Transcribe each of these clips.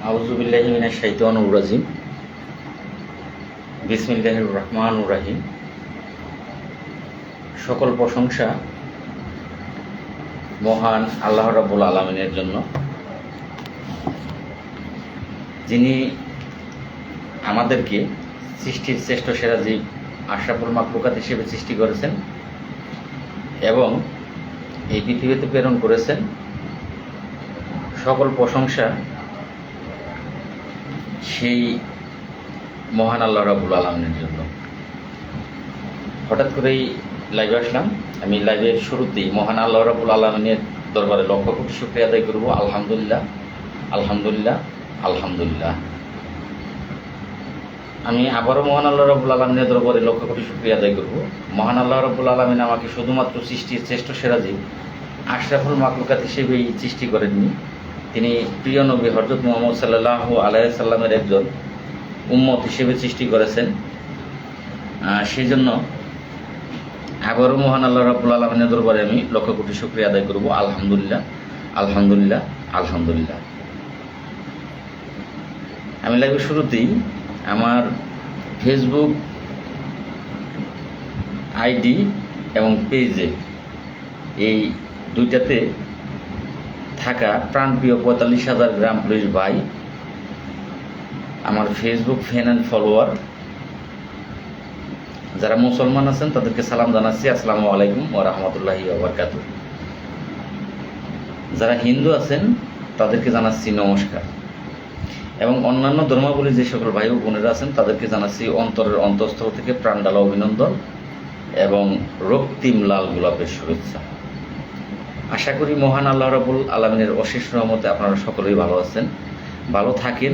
আউযু বিল্লাহি মিনাশ শাইতানির রাজিম। বিসমিল্লাহির রহমানির রহিম। সকল প্রশংসা মহান আল্লাহ রাব্বুল আলামিনের জন্য, যিনি আমাদেরকে সৃষ্টির শ্রেষ্ঠ সেরা জীব আশরাফুল মাখলুকাত হিসেবে সৃষ্টি করেছেন এবং এই পৃথিবীতে প্রেরণ করেছেন। সকল প্রশংসা সেই মহান আল্লাহ রাব্বুল আলামিনের জন্য। হঠাৎ করেই লাইভে আসলাম। আমি লাইভের শুরুতেই মহান আল্লাহ রাব্বুল আলামিনের দরবারে লক্ষ কোটি শুকরিয়া আদায় করব। আলহামদুলিল্লাহ, আলহামদুলিল্লাহ, আলহামদুলিল্লাহ। আমি আবারও মহান আল্লাহ রাব্বুল আলামিনের দরবারে লক্ষ কোটি শুকরিয়া আদায় করব। মহান আল্লাহ রাব্বুল আলামিন আমাকে শুধুমাত্র সৃষ্টির শ্রেষ্ঠ সেরা জীব আশরাফুল মাখলুকাত হিসেবেই সৃষ্টি করেননি। তিনি প্রিয় নবী হযরত মুহাম্মদ সাল্লাল্লাহু আলাইহি সাল্লামের একজন উম্মত হিসেবে সৃষ্টি করেছেন। সেই জন্য আবারও মহান আল্লাহ রাব্বুল আলামিনের দরবারে আমি লক্ষ কোটি শুকরিয়া আদায় করব। আলহামদুলিল্লাহ, আলহামদুলিল্লাহ, আলহামদুলিল্লাহ। আমি লাইভের শুরুতেই আমার ফেসবুক আইডি এবং পেজে এই দুইটাতে থাকা প্রাণপ্রিয় ৪৫,০০০ গ্রাম পুলিশ ভাই, আমার ফেসবুক ফ্যান অ্যান্ড ফলোয়ার যারা মুসলমান আছেন তাদেরকে সালাম জানাচ্ছি, আসসালামু আলাইকুম ওয়া রাহমাতুল্লাহি ওয়া বারাকাতুহু। যারা হিন্দু আছেন তাদেরকে জানাচ্ছি নমস্কার এবং অন্যান্য ধর্মাবলী যে সকল ভাই ও বোনেরা আছেন তাদেরকে জানাচ্ছি অন্তরের অন্তঃস্থল থেকে প্রাণঢালা অভিনন্দন এবং রক্তিম লাল গোলাপের শুভেচ্ছা। আশা করি মহান আল্লাহ রাব্বুল আলামিনের অশেষ রহমতে আপনারা সকলেই ভালো আছেন, ভালো থাকেন,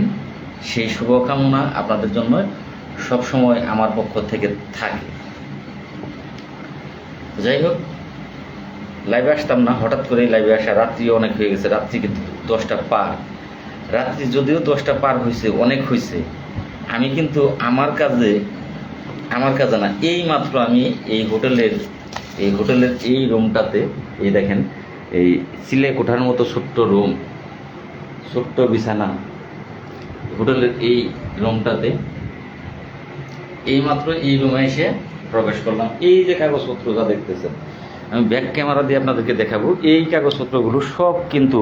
সেই শুভকামনা আপনাদের জন্য সবসময় আমার পক্ষ থেকে থাকে। যাই হোক, লাইভে আসতাম না, হঠাৎ করে লাইভে আসা। রাত্রি অনেক হয়ে গেছে, রাত্রি কিন্তু 10টা পার। রাত্রি যদিও 10টা পার হয়েছে, অনেক হয়েছে। আমি কিন্তু আমার কাজে না, এই মাত্র আমি এই হোটেলের এই রুমটাতে, এই দেখেন, এই সিলে কোঠার মতো ছোট্ট রুম, ছোট্ট বিছানা, হোটেলের এই রুমটাতে এইমাত্র এই রুমে এসে প্রবেশ করলাম। এই যে কাগজপত্র যা দেখতেছেন, আমি ব্যাক ক্যামেরা দিয়ে আপনাদেরকে দেখাবো। এই কাগজপত্রগুলো সব কিন্তু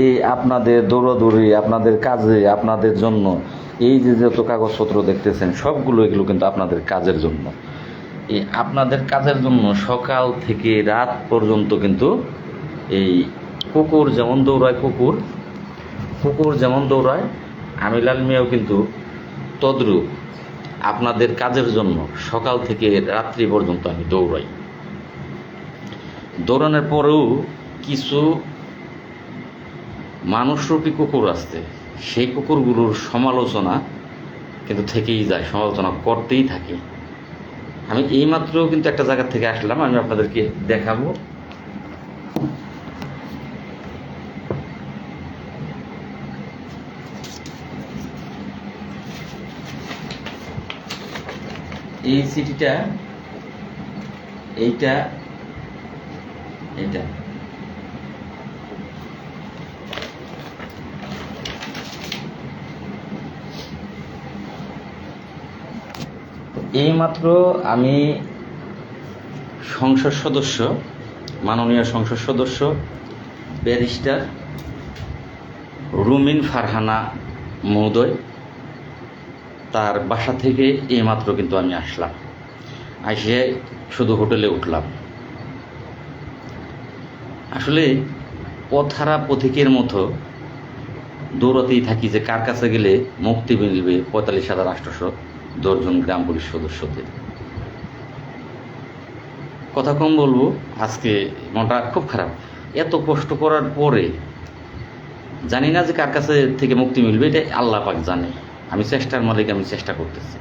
এই আপনাদের দৌড়াদৌড়ি, আপনাদের কাজে, আপনাদের জন্য এই যে যত কাগজপত্র দেখতেছেন সবগুলো এগুলো কিন্তু আপনাদের কাজের জন্য। এই আপনাদের কাজের জন্য সকাল থেকে রাত পর্যন্ত কিন্তু এই কুকুর যেমন দৌড়ায়, কুকুর যেমন দৌড়ায়, আমি লাল মিয়াও কিন্তু তদ্রূপ আপনাদের কাজের জন্য সকাল থেকে রাত্রি পর্যন্ত আমি দৌড়াই। দৌড়ানোর পরেও কিছু মানুষরূপী কুকুর আসছে, সেই কুকুরগুলোর সমালোচনা কিন্তু থেকেই যায়, সমালোচনা করতেই থাকি। আমি এইমাত্র কিন্তু একটা জায়গা থেকে আসলাম, আমি আপনাদেরকে দেখাবো। এই সিটিটা, এইটা এইমাত্র আমি সংসদ সদস্য, মাননীয় সংসদ সদস্য ব্যারিস্টার রুমিন ফারহানা মহোদয়, তার বাসা থেকে এইমাত্র কিন্তু আমি আসলাম। এসে শুধু হোটেলে উঠলাম। আসলে পথহারা পথিকের মতো দৌড়াতেই থাকি যে কার কাছে গেলে মুক্তি মিলবে ৪৫,৮১০ জন গ্রাম পুলিশ সদস্যদের। কথা কম বলবো, আজকে মনটা খুব খারাপ। এত কষ্ট করার পরে জানি না যে কার কাছে থেকে মুক্তি মিলবে, এটা আল্লাহ পাক জানে। আমি চেষ্টার মালিক, আমি চেষ্টা করতেছি।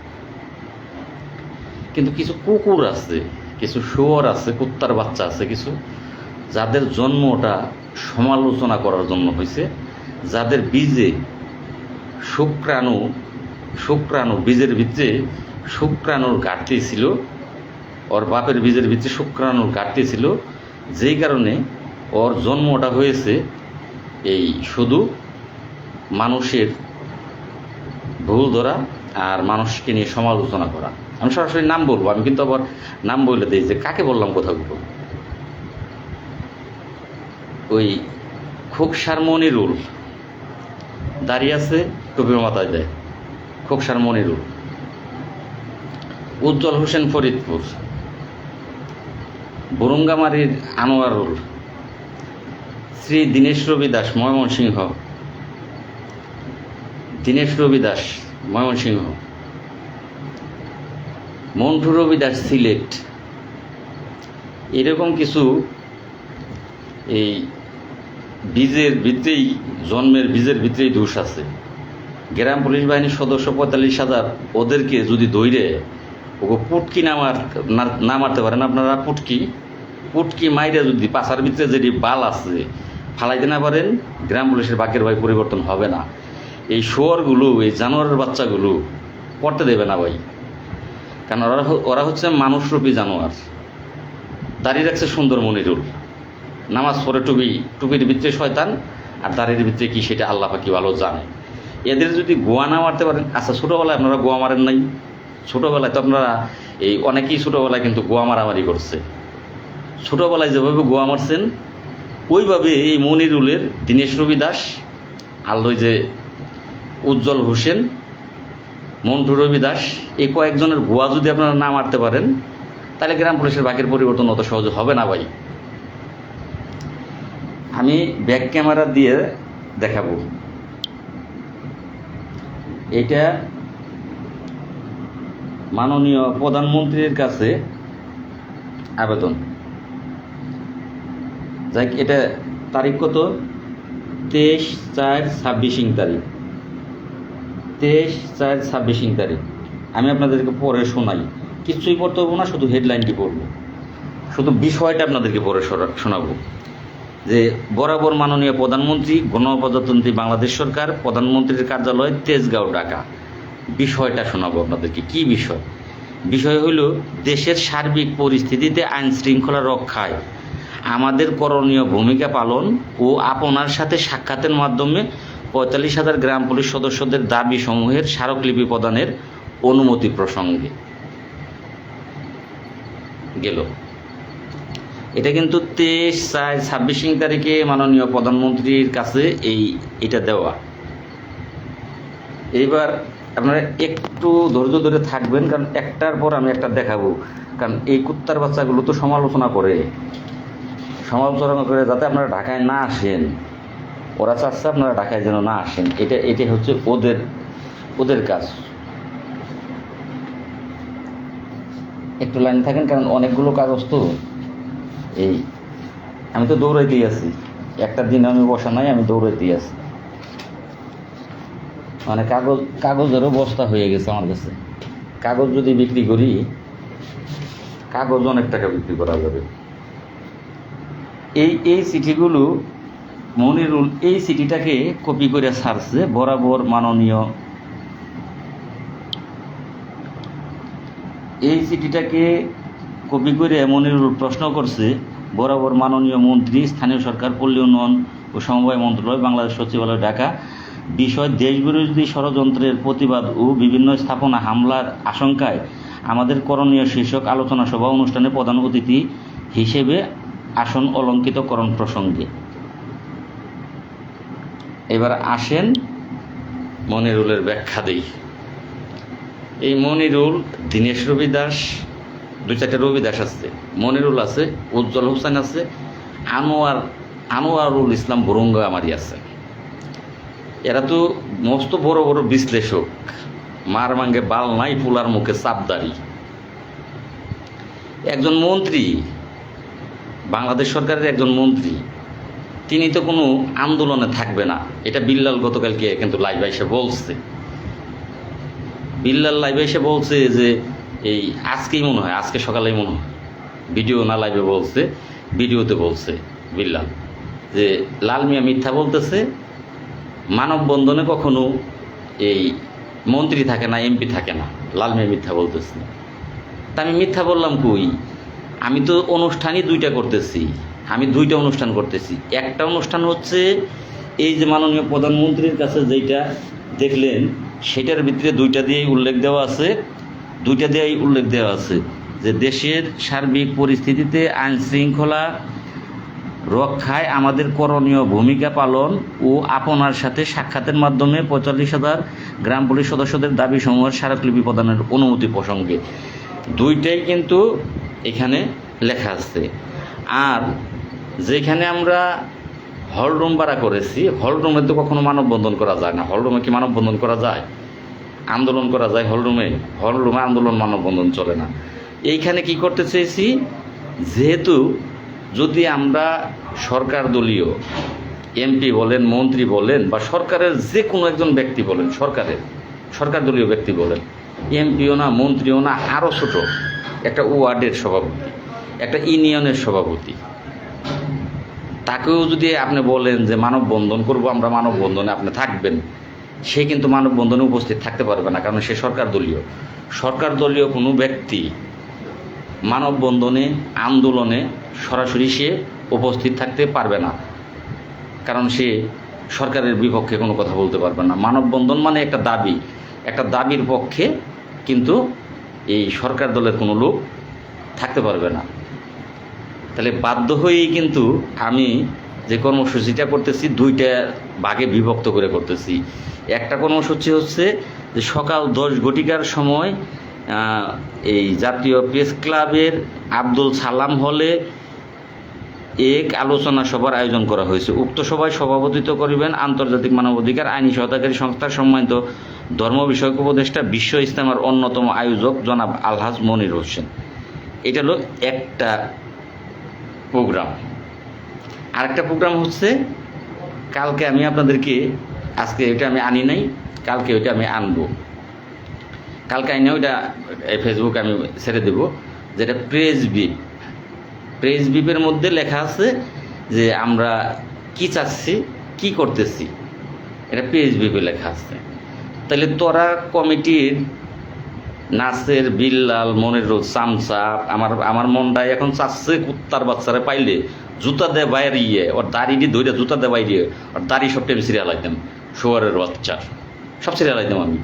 কিন্তু কিছু কুকুর আছে, কিছু শুয়োর আছে, কুত্তার বাচ্চা আছে কিছু, যাদের জন্মটা সমালোচনা করার জন্য হয়েছে, যাদের বীজে শুক্রাণু বীজের ভিতরে শুক্রাণুর ঘাটতি ছিল, ওর বাপের বীজের ভিতরে শুক্রাণুর ঘাটতি ছিল, যেই কারণে ওর জন্মটা হয়েছে এই শুধু মানুষের ভুল ধরা আর মানুষকে নিয়ে সমালোচনা করা। আমি সরাসরি নাম বলবো, আমি কিন্তু আবার নাম বলে দিই যে কাকে বললাম কথাগুলো। ওই খোকসার মনিরুল দাঁড়িয়ে আছে, টুপি মাথায় দেয়, খোকসার মনিরুল। উজ্জ্বল হোসেন ফরিদপুর, বরুঙ্গামারীর আনোয়ারুল, শ্রী দীনেশ রবি দাস ময়মনসিংহ, দীনেশ রবি দাস ময়মনসিংহ, মন্টু রবি দাস সিলেট। এরকম কিছু এই বীজের ভিতরেই, জন্মের বীজের ভিতরেই দোষ আছে। গ্রাম পুলিশ বাহিনীর সদস্য 45,000, ওদেরকে যদি ধৈরে ওকে পুটকি না মারতে পারেন আপনারা, পুটকি মাইরে যদি পাশার ভিতরে যেটি বাল আছে ফালাইতে না পারেন, গ্রাম পুলিশের বাকের ভাই পরিবর্তন হবে না। এই শুয়োরগুলো, এই জানোয়ারের বাচ্চাগুলো পড়তে দেবে না ভাই, কারণ ওরা হচ্ছে মানুষরূপী জানোয়ার। দাঁড়িয়ে রাখছে সুন্দর মনিরুল, নামাজ পড়ে টুপির ভিতরে শয়তান, আর দাঁড়িয়ে ভিতরে কি সেটা আল্লাহ পাকি ভালো জানে। এদের যদি গোয়া না মারতে পারেন, আচ্ছা ছোটোবেলায় আপনারা গোয়া মারেন নাই? ছোটোবেলায় তো আপনারা এই অনেকেই ছোটোবেলায় কিন্তু গোয়া মারামারি করছে। ছোটোবেলায় যেভাবে গোয়া মারছেন ওইভাবে এই মনিরুলের, দীনেশ রবি দাস আর ওই যে উজ্জ্বল হোসেন, মন্টু রবি দাস, এই কয়েকজনের গোয়া যদি আপনারা না মারতে পারেন, তাহলে গ্রাম পুলিশের বাকের পরিবর্তন অত সহজে হবে না ভাই। আমি ব্যাক ক্যামেরা দিয়ে দেখাবো। এটা মাননীয় প্রধানমন্ত্রীর কাছে আবেদন। যাই, এটা তারিখ কত? 23/4/26 তারিখ, 23/4/26 তারিখ। আমি আপনাদেরকে পড়ে শোনাই, কিছুই পড়তে হবো না, শুধু হেডলাইনটি পড়বো, শুধু বিষয়টা আপনাদেরকে পড়ে শোনাবো। যে বরাবর মাননীয় প্রধানমন্ত্রী, গণপ্রজাতন্ত্রী বাংলাদেশ সরকার, প্রধানমন্ত্রীর কার্যালয়, তেজগাঁও, ঢাকা। বিষয়টা শোনাবো আপনাদেরকে। কি বিষয়? বিষয় হইল দেশের সার্বিক পরিস্থিতিতে আইন শৃঙ্খলা রক্ষায় আমাদের করণীয় ভূমিকা পালন ও আপনার সাথে সাক্ষাতের মাধ্যমে 45,000 গ্রাম পুলিশ সদস্যদের দাবি সমূহের স্মারকলিপি প্রদানের অনুমতি প্রসঙ্গে। গেল। এটা কিন্তু 23/4/26 তারিখে মাননীয় প্রধানমন্ত্রীর কাছে এটা দেওয়া। এইবার আপনারা একটু ধৈর্য ধরে থাকবেন, কারণ একটার পর আমি একটা দেখাবো। কারণ এই কুত্তার বাচ্চাগুলো তো সমালোচনা করে যাতে আপনারা ঢাকায় না আসেন। ওরা চাচ্ছে আপনারা ঢাকায় যেন না আসেন। এটা হচ্ছে ওদের কাজ। একটু লাইন থাকেন, কারণ অনেকগুলো কাগজ তো। আমি তো দৌড়াইতেই আছি, একটা দিন আমি বসা নাই, আমি দৌড়াইতেই আছি। মানে কাগজেরও বস্তা হয়ে গেছে আমার কাছে। কাগজ যদি বিক্রি করি, কাগজ অনেক টাকা বিক্রি করা যাবে। এই চিঠিগুলো মনিরুল এই চিঠিটাকে কপি করে ছাড়ছে। বরাবর মাননীয়, এই চিঠিটাকে কপি করে মনিরুল প্রশ্ন করছে, বরাবর মাননীয় মন্ত্রী, স্থানীয় সরকার, পল্লী উন্নয়ন ও সমবায় মন্ত্রণালয়, বাংলাদেশ সচিবালয়, ঢাকা। বিষয় দেশবিরোধী ষড়যন্ত্রের প্রতিবাদ ও বিভিন্ন স্থাপনা হামলার আশঙ্কায় আমাদের করণীয় শীর্ষক আলোচনা সভা অনুষ্ঠানে প্রধান অতিথি হিসেবে আসন অলঙ্কৃতকরণ প্রসঙ্গে। এবার আসেন মনিরুলের ব্যাখ্যা দেই। এই মনিরুল, দীনেশ রবি দাস, 2-4টা রবি দাস আছে, মনিরুল আছে, উজ্জ্বল হোসেন আছে, আনোয়ারুল ইসলাম বরুঙ্গামারী আছে। এরা তো মস্ত বড় বড় বিশ্লেষক, মার মাঙ্গে বাল নাই, ফুলার মুখে চাপদারি। একজন মন্ত্রী, বাংলাদেশ সরকারের একজন মন্ত্রী, তিনি তো কোনো আন্দোলনে থাকবে না। এটা বিল্লাল গতকালকে কিন্তু লাইভে এসে বলছে। বিল্লাল লাইভে এসে বলছে যে এই আজকেই মনে হয়, আজকে সকালেই মনে হয়, ভিডিও না লাইভে বলছে, ভিডিওতে বলছে বিল্লাল যে লাল মিয়া মিথ্যা বলতেছে, মানববন্ধনে কখনো এই মন্ত্রী থাকে না, এমপি থাকে না, লাল মিয়া মিথ্যা বলতেছে। তা আমি মিথ্যা বললাম কই? আমি তো অনুষ্ঠানই 2টা করতেছি, আমি 2টা অনুষ্ঠান করতেছি। একটা অনুষ্ঠান হচ্ছে এই যে মাননীয় প্রধানমন্ত্রীর কাছে যেটা দেখলেন সেটার ভিতরে দুইটা দিয়েই উল্লেখ দেওয়া আছে যে দেশের সার্বিক পরিস্থিতিতে আইন শৃঙ্খলা রক্ষায় আমাদের করণীয় ভূমিকা পালন ও আপনার সাথে সাক্ষাতের মাধ্যমে 45,000 গ্রাম পুলিশ সদস্যদের দাবি সমূহের স্মারকলিপি প্রদানের অনুমতি প্রসঙ্গে দুইটাই কিন্তু এখানে লেখা আছে। আর যেখানে আমরা হলরুম ভাড়া করেছি, হলরুমে তো কখনো মানববন্ধন করা যায় না। হলরুমে কি মানববন্ধন করা যায়? আন্দোলন করা যায় হলরুমে আন্দোলন মানববন্ধন চলে না। এইখানে কি করতে চেয়েছি, যেহেতু যদি আমরা সরকার দলীয় এমপি বলেন, মন্ত্রী বলেন, বা সরকারের যে কোনো একজন ব্যক্তি বলেন, সরকার দলীয় ব্যক্তি বলেন, এমপিও না, মন্ত্রীও না, আরও ছোট একটা ওয়ার্ডের সভাপতি, একটা ইউনিয়নের সভাপতি, তাকেও যদি আপনি বলেন যে মানববন্ধন করবো, আমরা মানববন্ধনে আপনি থাকবেন, সে কিন্তু মানববন্ধনে উপস্থিত থাকতে পারবে না, কারণ সে সরকার দলীয় কোনো ব্যক্তি মানববন্ধনে, আন্দোলনে সরাসরি সে উপস্থিত থাকতে পারবে না, কারণ সে সরকারের বিপক্ষে কোনো কথা বলতে পারবে না। মানববন্ধন মানে একটা দাবির পক্ষে কিন্তু এই সরকার দলের কোনো লোক থাকতে পারবে না। তাহলে বাধ্য হয়েই কিন্তু আমি যে কর্মসূচিটা করতেছি দুইটা ভাগে বিভক্ত করে করতেছি। একটা কর্মসূচি হচ্ছে যে সকাল 10 ঘটিকার সময় এই জাতীয় প্রেস ক্লাবের আব্দুল সালাম হলে এক আলোচনা সভার আয়োজন করা হয়েছে। উক্ত সভায় সভাপতিত্ব করিবেন আন্তর্জাতিক মানবাধিকার আইনি সহযোগী সংস্থার সম্মানিত ধর্ম বিষয়ক উপদেষ্টা, বিশ্ব ইজতেমার অন্যতম আয়োজক জনাব আলহাজ মনির হোসেন। এটা হলো একটা প্রোগ্রাম। আরেকটা প্রোগ্রাম হচ্ছে কালকে আমি আপনাদেরকে, আজকে এটা আমি আনি নাই, কালকে ওইটা আমি আনবো। কালকে আইনে ওইটা ফেসবুকে আমি ছেড়ে দেব, যেটা প্রেস বিপের মধ্যে লেখা আছে যে আমরা কি চাচ্ছি, কি করতেছি, এটা প্রেস বিপে লেখা আছে। তাহলে তোরা কমিটির নাসের, বিল্লাল, মনির, চামচা, আমার মনটাই এখন চাচ্ছে কুত্তার বাচ্চারা পাইলে জুতা দে বাইরিয়ে, ওর দাড়িটি ধরে জুতা দে বাইরিয়ে, ওর দাড়ি সব টাইম সিরিয়াল আইতাম, শোয়ারের বাচ্চার সব সিরিয়াল আইতাম আমি।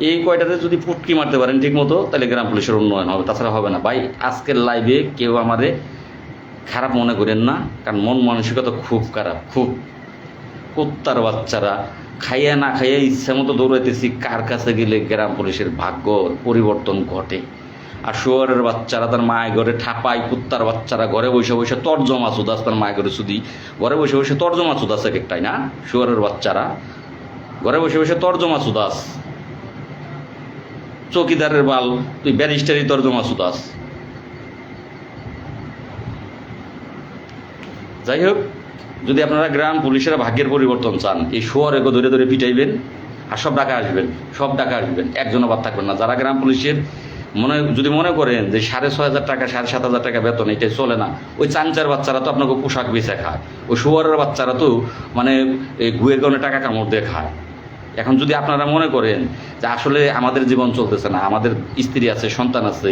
এই কয়টাতে যদি পুটকি মারতে পারেন ঠিক মতো, তাহলে গ্রাম পুলিশের উন্নয়ন হবে, তাছাড়া হবে না। ভাই, আজকের লাইভে কেউ আমারে খারাপ মনে করেন না, কারণ মন মানসিকতা খুব খারাপ, খুব। কুত্তার বাচ্চারা খাইয়া না খাইয়া ইচ্ছা মতো দৌড়াইতেছি, কার কাছে গেলে গ্রাম পুলিশের ভাগ্য পরিবর্তন ঘটে। আর শুয়ারের বাচ্চারা তার মায়ের ঘরে ঠাপাই, কুত্তার বাচ্চারা ঘরে বসে বসে তর্জমা চুদাস, তার মায়ের ঘরে শুধু ঘরে বসে বসে তর্জমা চুদাস এক একটাই না। শুয়ারের বাচ্চারা ঘরে বসে বসে তর্জমা চুদাস, চৌকিদারের বাল তুই ব্যারিস্টারি তর্জমা চুদাস। যাই হোক, যদি আপনারা গ্রাম পুলিশের ভাগ্যের পরিবর্তন চান, এই শুয়ারেকে ধরে ধরে পিটাইবেন আর সব ডাকা আসবেন, একজনও বাদ থাকবেন না। যারা গ্রাম পুলিশের যদি মনে করেন যে 6,500 টাকা 7,500 টাকা বেতন এটাই চলে না, ওই চামচার বাচ্চারা তো আপনাকে পোশাক বেচে খায়, ওই শুয়ারের বাচ্চারা তো মানে এই গুয়ের কারণে টাকা কামড় দিয়ে খায়। এখন যদি আপনারা মনে করেন যে আসলে আমাদের জীবন চলতেছে না, আমাদের স্ত্রী আছে, সন্তান আছে,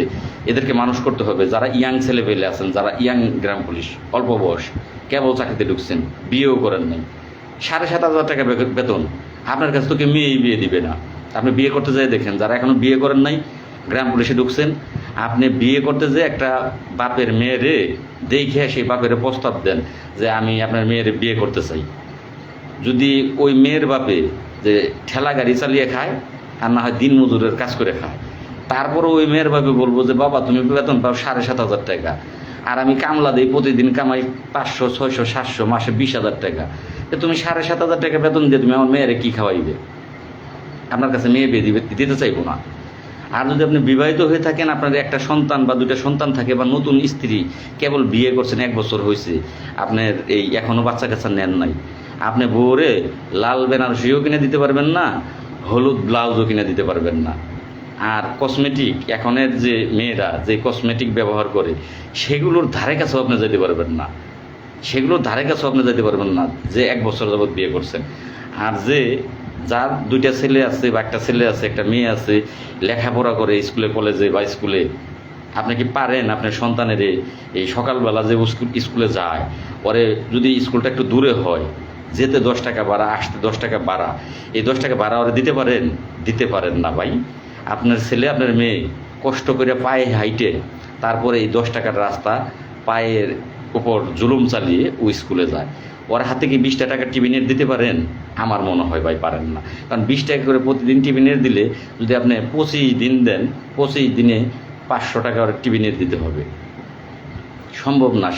এদেরকে মানুষ করতে হবে, যারা ইয়াং ছেলে পেলে আছেন, যারা ইয়াং গ্রাম পুলিশ, অল্প বয়স, কেবল চাকরিতে ঢুকছেন, বিয়েও করেন নাই, 7,500 টাকা বেতন, আপনার কাছে তোকে মেয়েই বিয়ে দিবে না। আপনি বিয়ে করতে যাই দেখেন, যারা এখনো বিয়ে করেন নাই, গ্রাম পুলিশে ঢুকছেন, আপনি বিয়ে করতে যে একটা বাপের মেয়েরে দেখে সেই বাপের প্রস্তাব দেন যে আমি আপনার মেয়েরে বিয়ে করতে চাই। যদি ওই মেয়ের বাপে যে ঠেলা গাড়ি চালিয়ে খায় আর না হয় দিন মজুরের কাজ করে খায়, তারপরে ওই মেয়ের বাপে বলবো যে বাবা তুমি বেতন পাও 7,500 টাকা, আর আমি কামলা দিই, প্রতিদিন কামাই 500, 600, 700, মাসে 20,000 টাকা, তুমি 7,500 টাকা বেতন দিয়ে তুমি আমার মেয়েরে কী খাওয়াইবে? আপনার কাছে মেয়ে বিয়ে দিতে চাইবো না। আর যদি আপনি বিবাহিত হয়ে থাকেন, আপনার একটা সন্তান বা 2টা সন্তান থাকে, বা নতুন স্ত্রী, কেবল বিয়ে করছেন, 1 বছর হয়েছে, আপনার এই এখনও বাচ্চা কাচ্চা নেন নাই, আপনি বউরে লাল বেনারসিও কিনে দিতে পারবেন না, হলুদ ব্লাউজও কিনে দিতে পারবেন না। আর কসমেটিক, এখনের যে মেয়েরা যে কসমেটিক ব্যবহার করে, সেগুলোর ধারে কাছেও আপনি যেতে পারবেন না, যে 1 বছর যাবৎ বিয়ে করছেন। আর যার 2টা ছেলে আছে বা একটা ছেলে আছে, একটা মেয়ে আছে, লেখাপড়া করে স্কুলে, কলেজে বা স্কুলে, আপনি কি পারেন আপনার সন্তানের এই সকালবেলা যে স্কুলে যায়, পরে যদি স্কুলটা একটু দূরে হয়, যেতে 10 টাকা ভাড়া, আসতে 10 টাকা ভাড়া, এই 10 টাকা ভাড়া ওরা দিতে পারেন না ভাই। আপনার ছেলে আপনার মেয়ে কষ্ট করে পায়ে হাইটে তারপরে এই 10 টাকার রাস্তা পায়ের উপর জুলুম চালিয়ে ও স্কুলে যায়। ওর হাতে কি 20 টাকার টিফিনের দিতে পারেন? আমার মনে হয় ভাই পারেন না। কারণ 20 টাকা করে প্রতিদিন টিফিনের দিলে যদি আপনি 25 দিন দেন, 25 দিনে 500 টাকা ওর টিফিনের দিতে হবে। সম্ভব না।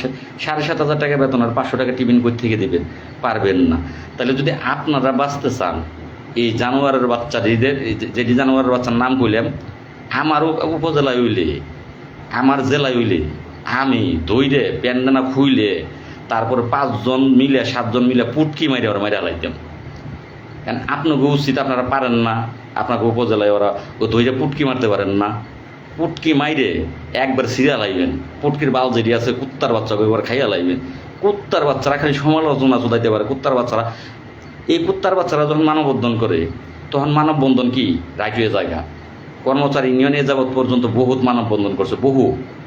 7,500 টাকা বেতন আর 500 টাকা টিফিন কই থেকে দেবেন? পারবেন না। তাহলে যদি আপনারা বাঁচতে চান, এই জানোয়ারের বাচ্চা যেটি জানোয়ারের বাচ্চার নাম কইলাম, আমার উপজেলায় হইলে, আমার জেলায় হইলে আমি দইরে প্যান্ডানা খুইলে তারপরে 5 জন মিলে 7 জন মিলে পুটকি মাইরে ওরা মাইরে লাইতাম। কারণ আপনাকে উচিত, আপনারা পারেন না, আপনাকে উপজেলায় ওরা ও দইরে পুটকি মারতে পারেন না। পুটকি মাইরে একবার সিরিয়া লাইবেন, পুটকির বাল যেটি আছে কুত্তার বাচ্চাকে একবার খাইয়া লাইবেন। কুত্তার বাচ্চারা খালি সমালোচনা চুদাইতে পারে। কুত্তার বাচ্চারা, এই কুত্তার বাচ্চারা যখন মানববন্ধন করে তখন মানববন্ধন কি রাইট হয়ে জায়গা। কর্মচারী ইউনিয়নে যাবৎ পর্যন্ত বহুত মানববন্ধন করছে,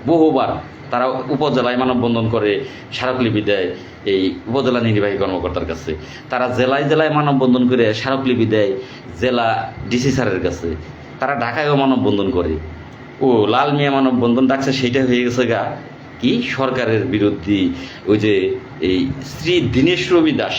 বহুবার তারা উপজেলায় মানববন্ধন করে, স্মারকলিপি দেয় এই উপজেলা নির্বাহী কর্মকর্তার কাছে। তারা জেলায় জেলায় মানববন্ধন করে স্মারকলিপি দেয় জেলা ডিসি স্যারের কাছে। তারা ঢাকায়ও মানববন্ধন করে। ও লাল মিয়া মানববন্ধন ডাকছে, সেইটা হয়ে গেছে গা কি সরকারের বিরুদ্ধে। ওই যে এই শ্রী দীনেশ রবি দাস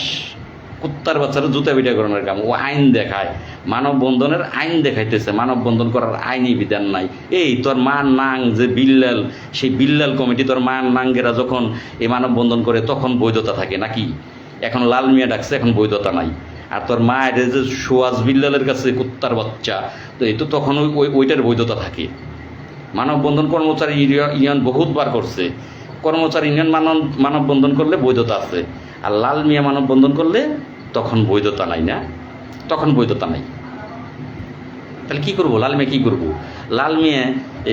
কুত্তার বাচ্চারা জুতা পিটা করানোর কাম, ও আইন দেখায়, মানববন্ধনের আইন দেখাইতেছে। মানববন্ধন করার আইনি বিধান নাই। এই তোর মা নাং যে বিল্লাল, সেই বিল্লাল কমিটি তোর মা নাঙ্গেরা যখন এই মানববন্ধন করে তখন বৈধতা থাকে নাকি? এখন লাল মিয়া ডাকছে, এখন বৈধতা নাই। আর তোর মায়ের যে সোয়াজ বিল্লালের কাছে কুত্তার বাচ্চা, তো এই তো তখন ওইটার বৈধতা থাকে। মানববন্ধন কর্মচারী ইউনিয়ন বহুতবার করছে। কর্মচারী ইউনিয়ন মানববন্ধন করলে বৈধতা আছে, আর লাল মিয়া মানববন্ধন করলে তখন বৈধতা নাই। না, তখন বৈধতা নাই। তাহলে কি করব? লাল মিয়া কি করব? লাল মিয়া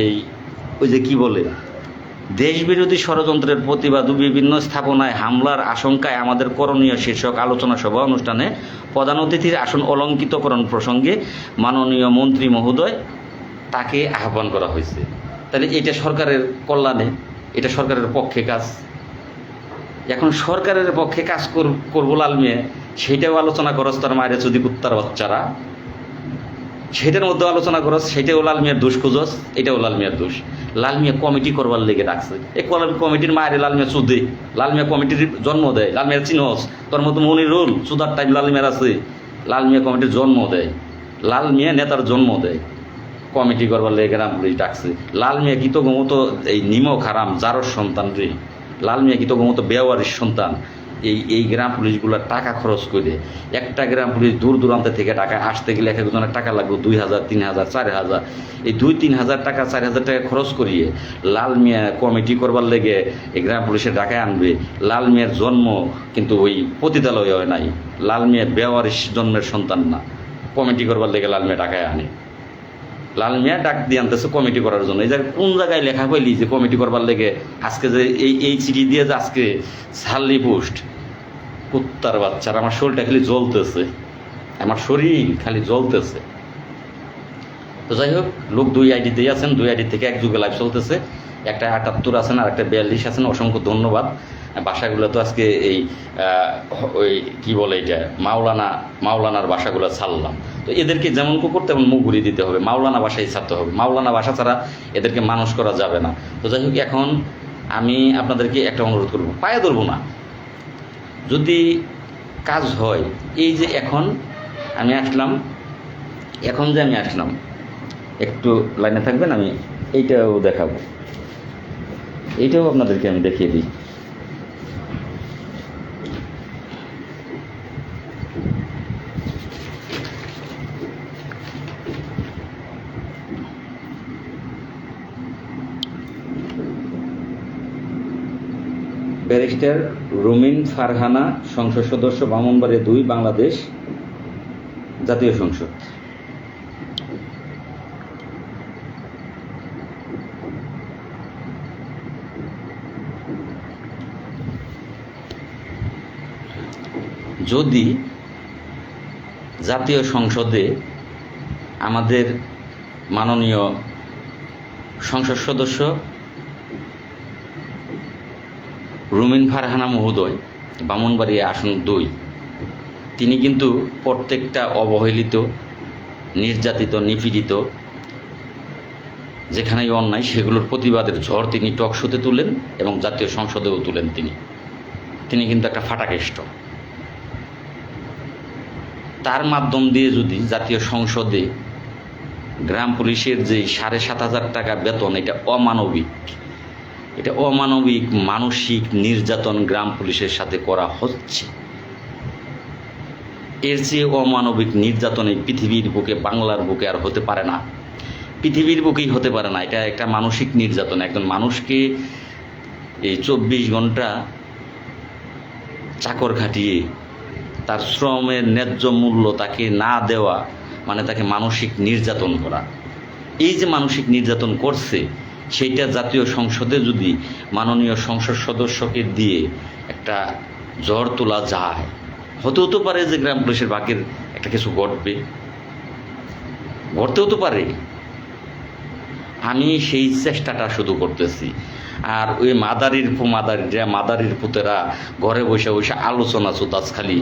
এই ওই যে কি বলে, দেশবিরোধী ষড়যন্ত্রের প্রতিবাদ ও বিভিন্ন স্থাপনায় হামলার আশঙ্কায় আমাদের করণীয় শীর্ষক আলোচনা সভা অনুষ্ঠানে প্রধান অতিথির আসন অলঙ্কৃতকরণ প্রসঙ্গে মাননীয় মন্ত্রী মহোদয় তাকে আহ্বান করা হয়েছে। তাহলে এটা সরকারের কল্যাণে, এটা সরকারের পক্ষে কাজ। এখন সরকারের পক্ষে কাজ করবো লাল মেয়ে, সেইটাও আলোচনা করস তার মায়ের যদি কুত্তার বাচ্চারা, সেটার মধ্যে আলোচনা করস, সেটাও লাল মিয়ার দোষ খুঁজস, এটাও লাল মিয়ার দোষ। লাল মিয়া কমিটি করবার লেগে রাখছে। এই কমিটির মায়ের লাল মিয়া চুদে, লাল মিয়া কমিটির জন্ম দেয়। লাল মিয়ার চিনস, তোর মতো মনিরুল চুদার টাইম লাল মিয়ার আছে। লাল মিয়া কমিটির জন্ম দেয়, লাল মিয়া নেতার জন্ম দেয়, কমিটি করবার লেগে গ্রাম পুলিশ ডাকছে। লাল মিয়া কি তো মতো এই নিমক হারাম যারর সন্তান রে, লাল মিয়া কি তো মতো বেওয়ারির সন্তান। এই গ্রাম পুলিশগুলো টাকা খরচ করে, একটা গ্রাম পুলিশ দূর দূরান্ত থেকে টাকা আসতে গেলে এক একজনের টাকা লাগবে 2,000, 3,000, 4,000। এই 2-3 টাকা 4,000 টাকা খরচ করিয়ে লাল মিয়া কমিটি করবার লেগে এই গ্রাম পুলিশের ঢাকায় আনবে। লাল মিয়ার জন্ম কিন্তু ওই পতিতালয় হয় নাই, লাল মিয়া বেওয়ারিশ জন্মের সন্তান না। কমিটি করবার লেগে লাল মিয়া ঢাকায় আনে। লাল মিয়া ডাক দিয়ে আনতেছে কমিটি করার জন্য। এই জায়গায় কোন জায়গায় লেখা পাইলি যে কমিটি করবার লেগে আজকে যে এই চিঠি দিয়ে যে আজকে সাল্লি পোস্ট? কুত্তার বাচ্চার আমার শরীরটা খালি জ্বলতেছে, আমার শরীর খালি জ্বলতেছে। তো যাই হোক, লোক 2 আইডিতেই আছেন, 2 আইডি থেকে এক যুগে লাইভ চলতেছে। একটা 78 আছেন আর একটা 42 আছেন। অসংখ্য ধন্যবাদ। বাসাগুলো তো আজকে এই ওই কি বলে এটা মাওলানার বাসাগুলো ছাড়লাম। তো এদেরকে যেমন কুকুর তেমন মুখ ঘুরিয়ে দিতে হবে, মাওলানা বাসায় ছাড়তে হবে। মাওলানা বাসা ছাড়া এদেরকে মানুষ করা যাবে না। তো যাই হোক, এখন আমি আপনাদেরকে একটা অনুরোধ করব, পায়ে ধরবো না, যদি কাজ হয়। এই যে এখন আমি আসলাম, একটু লাইনে থাকবেন, আমি এইটাও দেখাবো, এইটাও আপনাদেরকে আমি দেখিয়ে দিই। ব্যারিস্টার রুমিন ফারহানা, সংসদ সদস্য, ব্রাহ্মণবাড়িয়া 2, বাংলাদেশ জাতীয় সংসদ। যদি জাতীয় সংসদে আমাদের মাননীয় সংসদ সদস্য রুমিন ফারহানা মহোদয়, ব্রাহ্মণবাড়িয়া আসন 2, তিনি কিন্তু প্রত্যেকটা অবহেলিত, নির্যাতিত, নিপীড়িত যেখানেই অন্যায় সেগুলোর প্রতিবাদের ঝড় তিনি টক শোতে তুলেন এবং জাতীয় সংসদেও তুলেন। তিনি কিন্তু একটা ফাটাকেষ্ট। তার মাধ্যম দিয়ে যদি জাতীয় সংসদে গ্রাম পুলিশের যে 7,500 টাকা বেতন, এটা অমানবিক মানসিক নির্যাতন গ্রাম পুলিশের সাথে করা হচ্ছে। এর চেয়ে অমানবিক নির্যাতন এই পৃথিবীর বুকে, বাংলার বুকে আর হতে পারে না, পৃথিবীর বুকেই হতে পারে না। এটা একটা মানসিক নির্যাতন। একজন মানুষকে এই 24 ঘন্টা চাকর খাটিয়ে তার শ্রমের ন্যায্য মূল্য তাকে না দেওয়া মানে তাকে মানসিক নির্যাতন করা। এই যে মানসিক নির্যাতন করছে, সেইটা জাতীয় সংসদে যদি মাননীয় সংসদ সদস্যকে দিয়ে একটা ঝড় তোলা যায়, হতেও তো পারে যে গ্রাম পুলিশের ভাগ্যের একটা কিছু ঘটতেও তো পারে। আমি সেই চেষ্টাটা শুধু করতেছি। আর ওই মাদারির পুতেরা ঘরে বসে বসে আলোচনা চুতাস, খালি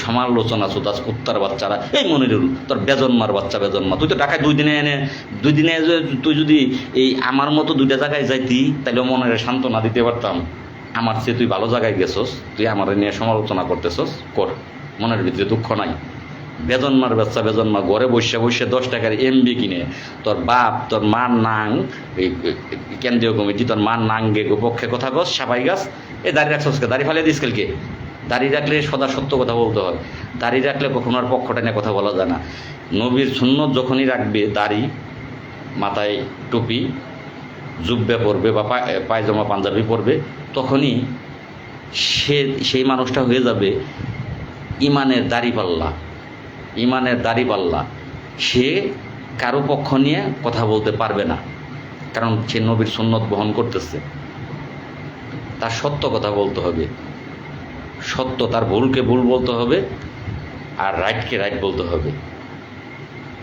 সমালোচনা চুতাস, কুত্তার বাচ্চারা। এই মনিরুল, তোর বেজন্মার বাচ্চা, বেজন্মা, তুই তো ঢাকায় দুই দিনে তুই যদি এই আমার মতো 2টা জায়গায় যাইতি, তাহলে মনের সান্ত্বনা দিতে পারতাম। আমার চেয়ে তুই ভালো জায়গায় গেছস, তুই আমার নিয়ে সমালোচনা করতেছস, কর, মনের ভিতরে দুঃখ নাই। বেজন্মার বাচ্চা, বেজন্মা, ঘরে বসে 10 টাকার এমবি কিনে তোর বাপ, তোর মার নাং, এই কেন্দ্রীয় কমিটি তোর মার নাঙ্গে পক্ষে কথা কস, সাপাই গাছ। এই দাড়ি রাখছস, দাড়ি ফালিয়ে দিস কালকে। দাড়ি রাখলে সদা সত্য কথা বলতে হয়। দাড়ি রাখলে কখনো আর পক্ষটা নিয়ে কথা বলা যায় না। নবীর সুন্নত যখনই রাখবে, দাড়ি, মাথায় টুপি, জুব্বে পরবে বা পায়জামা পাঞ্জাবি পরবে, তখনই সেই মানুষটা হয়ে যাবে ইমানের দাড়িপাল্লা। সে কারো পক্ষ নিয়ে কথা বলতে পারবে না, কারণ সে নবীর সুন্নত বহন করতেছে। তার সত্য কথা বলতে হবে, তার ভুলকে ভুল বলতে হবে, আর রাইটকে রাইট বলতে হবে।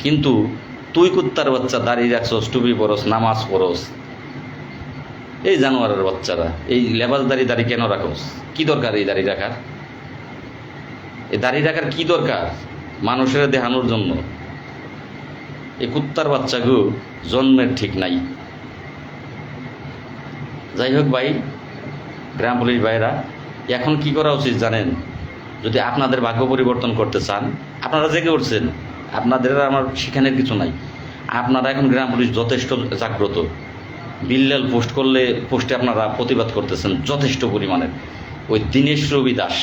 কিন্তু তুই কুত্তার বাচ্চা, দাড়ি রাখছস, টুপি পরস, নামাজ পরস, এই জানোয়ারের বাচ্চারা এই লেবাস দাড়ি কেন রাখোস? কি দরকার এই দাড়ি রাখার? এই দাড়ি রাখার কি দরকার? মানুষের দেখানোর জন্য। এই কুত্তার বাচ্চাগুলো জন্মের ঠিক নাই। যাই হোক ভাই, গ্রাম পুলিশ ভাইরা, এখন কি করা উচিত জানেন? যদি আপনাদের ভাগ্য পরিবর্তন করতে চান, আপনারা জেগে উঠছেন, আপনাদের আমার সেখানের কিছু নাই। আপনারা এখন গ্রাম পুলিশ যথেষ্ট জাগ্রত। বিল্লাল পোস্ট করলে পোস্টে আপনারা প্রতিবাদ করতেছেন যথেষ্ট পরিমাণের। ওই দীনেশ রবি দাস,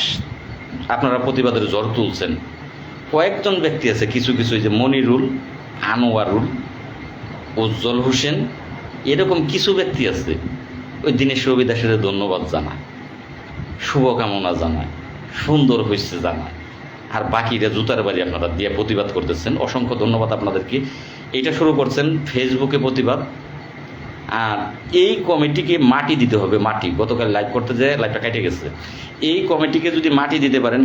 আপনারা প্রতিবাদের ঝড় তুলছেন। কয়েকজন ব্যক্তি আছে, কিছু যে মনিরুল, আনোয়ারুল, উজ্জ্বল হোসেন, এরকম কিছু ব্যক্তি আছে, ওই দীনেশ রবি দাসের ধন্যবাদ জানায়, শুভকামনা জানায়, সুন্দর হয়েছে জানায়। আর বাকিরা জুতার বাড়ি আপনারা দিয়ে প্রতিবাদ করতেছেন। অসংখ্য ধন্যবাদ আপনাদেরকে। এটা শুরু করছেন ফেসবুকে প্রতিবাদ। আর এই কমিটিকে মাটি দিতে হবে, মাটি। গতকাল লাইভ করতে যেয়ে লাইভটা কেটে গেছে। এই কমিটিকে যদি মাটি দিতে পারেন,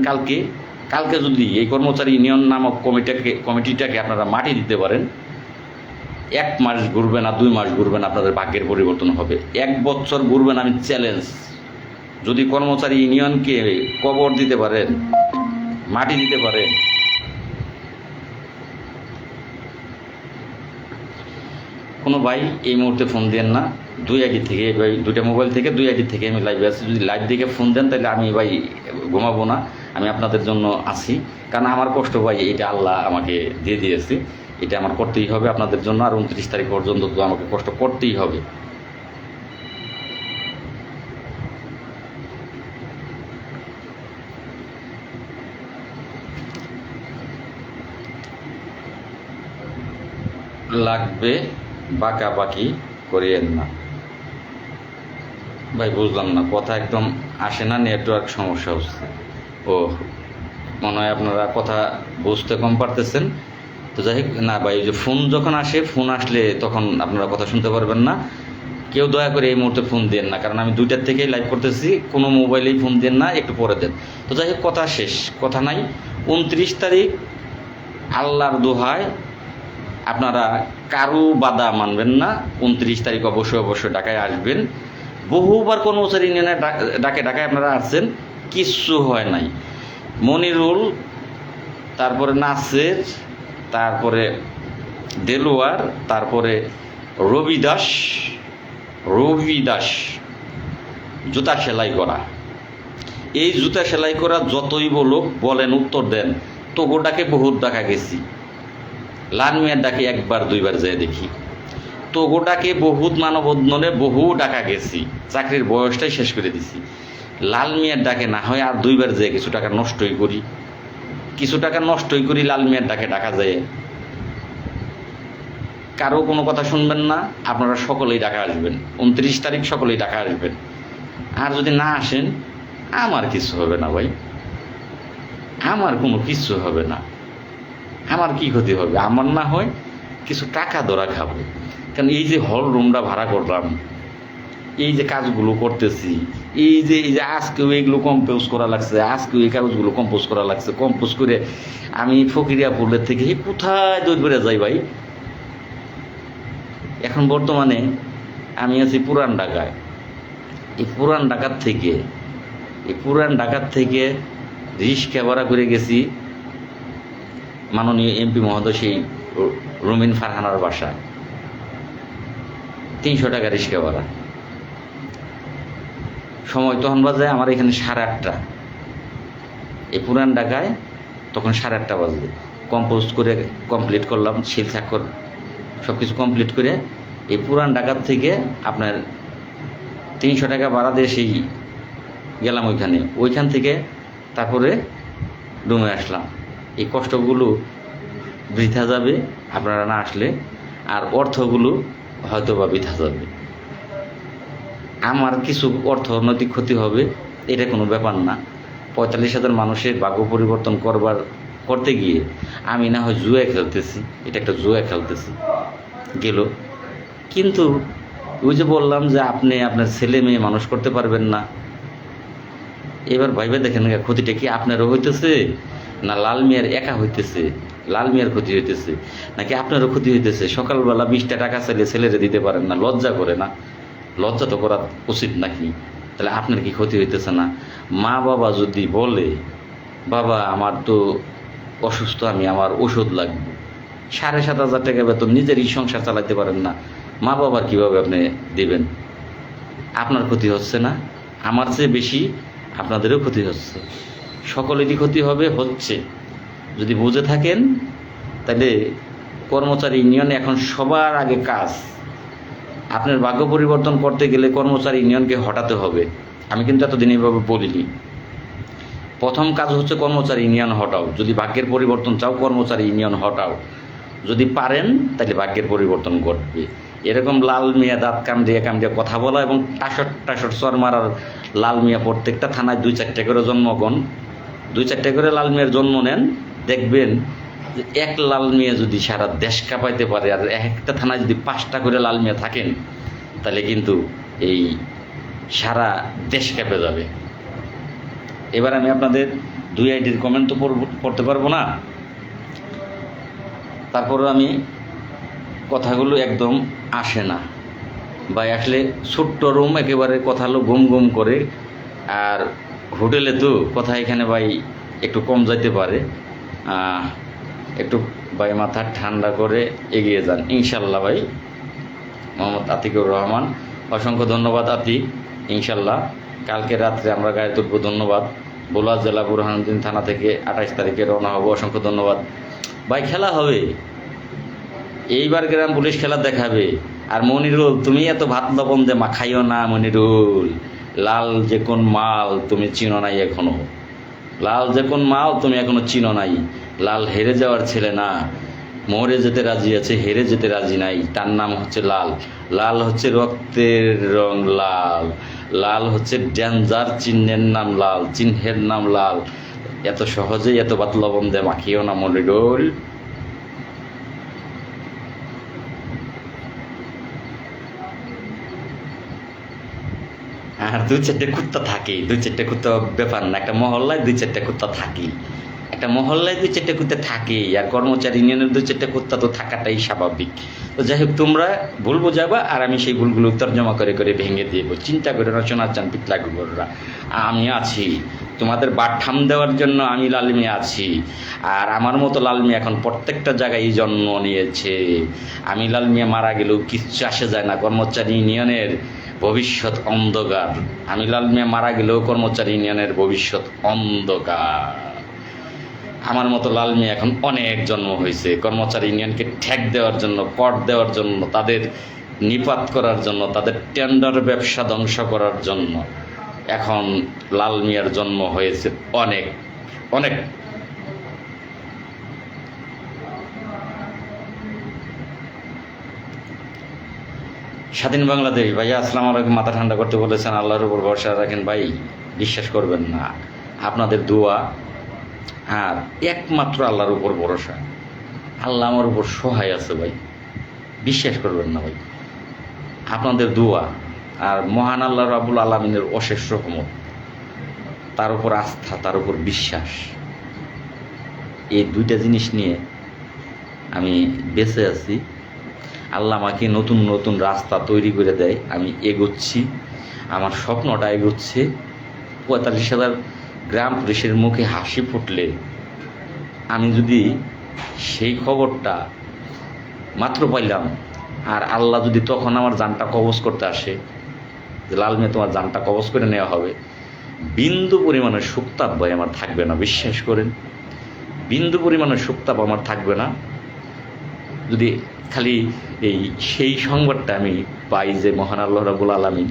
কালকে যদি এই কর্মচারী ইউনিয়ন নামক কমিটিটাকে আপনারা মাটি দিতে পারেন, 1 মাস ঘুরবে না, 2 মাস ঘুরবে না, আপনাদের ভাগ্যের পরিবর্তন হবে। 1 বছর ঘুরবেন, আমি চ্যালেঞ্জ। যদি কর্মচারী ইউনিয়নকে কবর দিতে পারেন, মাটি দিতে পারেন, কোনো ভাই এই মুহূর্তে ফোন দেন না। 2 আইডি থেকে, ভাই 2টা মোবাইল থেকে 2 আইডি থেকে আমি লাইভে আছি। যদি লাইভ দেখে ফোন দেন, তাহলে আমি ভাই ঘুমাবো না, আমি আপনাদের জন্য আছি। কারণ আমার কষ্ট ভাই, এটা আল্লাহ আমাকে দিয়ে দিয়েছে, এটা আমার করতেই হবে আপনাদের জন্য। আর 29 তারিখ পর্যন্ত তো আমাকে কষ্ট করতেই হবে। লাগবে বাঁকাবাকি করিয়েন না ভাই। বুঝলাম না, কথা একদম আসে না, নেটওয়ার্ক সমস্যা হচ্ছে। ও মনে হয় আপনারা কথা বুঝতে কম পারতেছেন। তো যাই হোক না ভাই, যে ফোন যখন আসে, ফোন আসলে তখন আপনারা কথা শুনতে পারবেন না। কেউ দয়া করে এই মুহূর্তে ফোন দেন না, কারণ আমি 2টার থেকেই লাইভ করতেছি। কোনো মোবাইলেই ফোন দেন না, একটু পরে দেন। তো যাই হোক, কথা শেষ, কথা নাই। 29 তারিখ আল্লাহর দোহায় আপনারা কারো বাধা মানবেন না। 29 তারিখ অবশ্যই ঢাকায় আসবেন। বহুবার কর্মচারী ইউনিয়নে ডাকে আপনারা আসছেন, কিচ্ছু হয় নাই। মনিরুল তারপরে নাসের, তারপরে দেলোয়ার, তারপরে রবি দাস জুতা সেলাই করা। এই জুতা সেলাই করা যতই বলেন উত্তর দেন, তো গোটাকে বহুত ডাকা গেছি, লাল মিয়ার ডাকে একবার দুইবার যেয়ে দেখি, তো গোটাকে বহুত মানববন্ধনে বহু ডাকা গেছি, চাকরির বয়সটাই শেষ করে দিছি। লাল মিয়ার ডাকে না হয় আর দুইবার যেয়ে কিছু টাকা নষ্টই করি, লাল মিয়ার ডাকে ডাকা যায়। কারো কোনো কথা শুনবেন না, আপনারা সকলেই ডাকা আসবেন, 29 তারিখ সকলেই ডাকা আসবেন। আর যদি না আসেন, আমার কিছু হবে না ভাই, আমার কোনো কিছু হবে না। আমার কি ক্ষতি হবে? আমার না হয় কিছু টাকা ধরা খাবো, কারণ এই যে হল রুমটা ভাড়া করলাম, এই যে কাজগুলো করতেছি, এই যে আজকেও এইগুলো কম্পোজ করা লাগছে, আজকেও এই কাগজগুলো কম্পোজ করা লাগছে, কম্পোজ করে আমি ফকিরিয়াপুরের থেকে কোথায় দৌড় বেড়ে যাই ভাই। এখন বর্তমানে আমি আছি পুরান ঢাকায়। এই পুরান ঢাকার থেকে রিক্সা ভাড়া করে গেছি মাননীয় এমপি মহোদয় সেই রুমিন ফারহানার বাসায়, 300 টাকা রিক্সা ভাড়া। সময় তখন বাজে আমার এখানে 8:30। এই পুরান ঢাকায় তখন 8:30 বাজে। কম্পোজ করে কমপ্লিট করলাম, শিল স্বাক্ষর সব কিছু কমপ্লিট করে এই পুরান ঢাকার থেকে আপনার 300 টাকা ভাড়া দিয়ে সেই গেলাম ওইখান থেকে তারপরে রুমে আসলাম। এই কষ্টগুলো বৃথা যাবে আপনারা না আসলে, আর অর্থগুলো হয়তো বা বৃথা যাবে। আমার কিছু অর্থনৈতিক ক্ষতি হবে, এটা কোনো ব্যাপার না। 45,000 মানুষের ভাগ্য পরিবর্তন করতে গিয়ে আমি না হয় জুয়া খেলতেছি, এটা একটা জুয়া খেলতেছি গেল। কিন্তু ওই যে বললাম যে আপনি আপনার ছেলে মেয়ে মানুষ করতে পারবেন না, এবার ভাইবে দেখেন ক্ষতিটা কি আপনারও হইতেছে না লাল মিয়ার একা হইতেছে, লাল মিয়ার ক্ষতি হইতেছে নাকি আপনারও ক্ষতি হইতেছে। সকালবেলা 20টা টাকা চাইলে ছেলেরে দিতে পারেন না, লজ্জা করে না? লজ্জা তো করা উচিত নাকি? তাহলে আপনার কি ক্ষতি হইতেছে না? মা বাবা যদি বলে বাবা আমার তো অসুস্থ, আমার ওষুধ লাগবে, 7,500 টাকা বেতন, নিজেরই সংসার চালাতে পারেন না, মা বাবার কীভাবে আপনি দেবেন? আপনার ক্ষতি হচ্ছে না? আমার চেয়ে বেশি আপনাদেরও ক্ষতি হচ্ছে, সকলেরই ক্ষতি হচ্ছে। যদি বুঝে থাকেন তাহলে কর্মচারী ইউনিয়ন এখন সবার আগে কাজ। আপনার ভাগ্য পরিবর্তন করতে গেলে কর্মচারী ইউনিয়নকে হটাতে হবে। আমি কিন্তু এতদিন এইভাবে বলিনি। প্রথম কাজ হচ্ছে কর্মচারী ইউনিয়ন হটাও। যদি ভাগ্যের পরিবর্তন চাও, কর্মচারী ইউনিয়ন হটাও। যদি পারেন তাহলে ভাগ্যের পরিবর্তন ঘটবে। এরকম লাল মিয়া দাঁত কামড়িয়ে কথা বলা এবং টাসট চর মারার লাল মিয়া প্রত্যেকটা থানায় 2-4টা করে জন্মগ্রহণ, 2-4টা করে লাল মিয়ার জন্ম নেন, দেখবেন যে এক লাল মিয়া যদি সারা দেশ কাঁপাইতে পারে, আর একটা থানায় যদি 5টা করে লাল মিয়া থাকেন, তাহলে কিন্তু এই সারা দেশ কেঁপে যাবে। এবার আমি আপনাদের 2 আইডির কমেন্ট তো পড়তে পারবো না, তারপরে আমি কথাগুলো একদম আসে না ভাই। আসলে ছোট্ট রুম, একেবারে কথা হলো গুম গুম করে, আর হোটেলে তো কথা এখানে ভাই একটু কম যাইতে পারে। একটু ভাই মাথা ঠান্ডা করে এগিয়ে যান ইনশাল্লাহ। ভাই মোহাম্মদ আতিকুর রহমান, অসংখ্য ধন্যবাদ আতিক। ইনশাল্লাহ কালকে রাত্রে আমরা গায়ে তুলব। ধন্যবাদ। বোলা জেলা বুরহানুদ্দিন থানা থেকে 28 তারিখে রওনা হব। অসংখ্য ধন্যবাদ ভাই। খেলা হবে এইবার, গ্রাম পুলিশ খেলা দেখাবে। আর মনিরুল, তুমি এত ভাত লবণ দে মাখাইও না মনিরুল। লাল যে কোন মাল তুমি চিনো নাই এখনো, লাল যে কোন মাল তুমি এখনো চিনো নাই। লাল হেরে যাওয়ার ছেলে না, মরে যেতে রাজি আছে, হেরে যেতে রাজি নাই। তার নাম হচ্ছে লাল। লাল হচ্ছে রক্তের রং লাল, লাল হচ্ছে ডেঞ্জার চিহ্নের নাম লাল, চিহ্নের নাম লাল। এত সহজেই এত ভাত লবণ দে মাখিও না মনিরুল। আর 2-4টে কুত্তা থাকেই, 2-4টে কুত্তা ব্যাপার না। একটা মহল্লায় 2-4টে কুত্তা থাকেই, একটা মহল্লায় 2-4টে কুত্তা থাকেই। আর কর্মচারী ইউনিয়নের 2-4টে কুত্তা তো থাকাটাই স্বাভাবিক। তো যাই হোক, তোমরা ভুল বোঝাবা আর আমি সেই ভুলগুলো তর্জমা করে করে ভেঙে দেবো। চিন্তা করে না শোনা চান পিতলা গোবররা, আমি আছি। তোমাদের বাঠাম দেওয়ার জন্য আমি লাল মিয়া আছি। আর আমার মতো লাল মিয়া এখন প্রত্যেকটা জায়গায় জন্ম নিয়েছে। আমি লাল মিয়া মারা গেলেও কিচ্ছু আসে যায় না, কর্মচারী ইউনিয়নের ভবিষ্যৎ অন্ধকার। আমি লাল মিয়া মারা গেলেও কর্মচারী ইউনিয়নের ভবিষ্যৎ অন্ধকার। আমার মতো লাল মিয়া এখন অনেক জন্ম হয়েছে কর্মচারী ইউনিয়নকে ঠেক দেওয়ার জন্য, কর দেওয়ার জন্য, তাদের নিপাত করার জন্য, তাদের টেন্ডার ব্যবসা ধ্বংস করার জন্য। এখন লাল মিয়ার জন্ম হয়েছে অনেক অনেক। স্বাধীন বাংলাদেশ ভাইয়া আসসালামু আলাইকুম। মাথা ঠান্ডা করতে বলেছেন, আল্লাহর উপর ভরসা রাখেন ভাই। বিশ্বাস করবেন না, আপনাদের দোয়া আর একমাত্র আল্লাহর উপর ভরসা। আল্লাহ আমার উপর সহায় আছে ভাই, বিশ্বাস করবেন না ভাই। আপনাদের দোয়া আর মহান আল্লাহ রাব্বুল আলামিনের অশেষ রহমত, তার উপর আস্থা, তার উপর বিশ্বাস, এই দুইটা জিনিস নিয়ে আমি বেঁচে আছি। আল্লাহ আমাকে নতুন নতুন রাস্তা তৈরি করে দেয়, আমি এগোচ্ছি, আমার স্বপ্নটা এগোচ্ছে। ৪৫,০০০ গ্রাম পুলিশের মুখে হাসি ফুটলে আমি যদি সেই খবরটা মাত্র পাইলাম, আর আল্লাহ যদি তখন আমার জানটা কবজ করতে আসে যে লাল মেয়ে তোমার জানটা কবজ করে নেওয়া হবে, বিন্দু পরিমাণের সুক্তাপ ভাই আমার থাকবে না। বিশ্বাস করেন, বিন্দু পরিমাণের সুক্তাপ আমার থাকবে না যদি খালি সেই সংবাদটা আমি পাই যে মহান আল্লাহ রাব্বুল আলামিন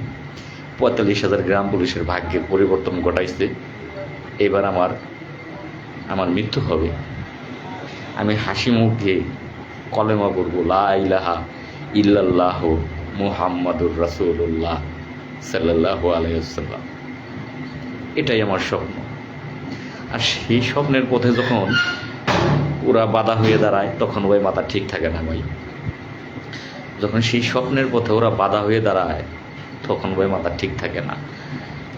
৪৫,০০০ গ্রাম পুলিশের ভাগ্যের পরিবর্তন ঘটাইছে। এবার আমার মৃত্যু হবে, আমি হাসি মুখে কলেমা পড়ব, লা ইলাহা ইল্লাল্লাহ মুহাম্মাদুর রাসূলুল্লাহ সাল্লাল্লাহু আলাইহি ওয়াসাল্লাম। এটাই আমার স্বপ্ন। আর সেই স্বপ্নের পথে যখন ওরা বাধা হয়ে দাঁড়ায়, তখন ওই মাথা ঠিক থাকে না ভাই। যখন সেই স্বপ্নের পথে ওরা বাধা হয়ে দাঁড়ায়, তখন ওই মাথা ঠিক থাকে না।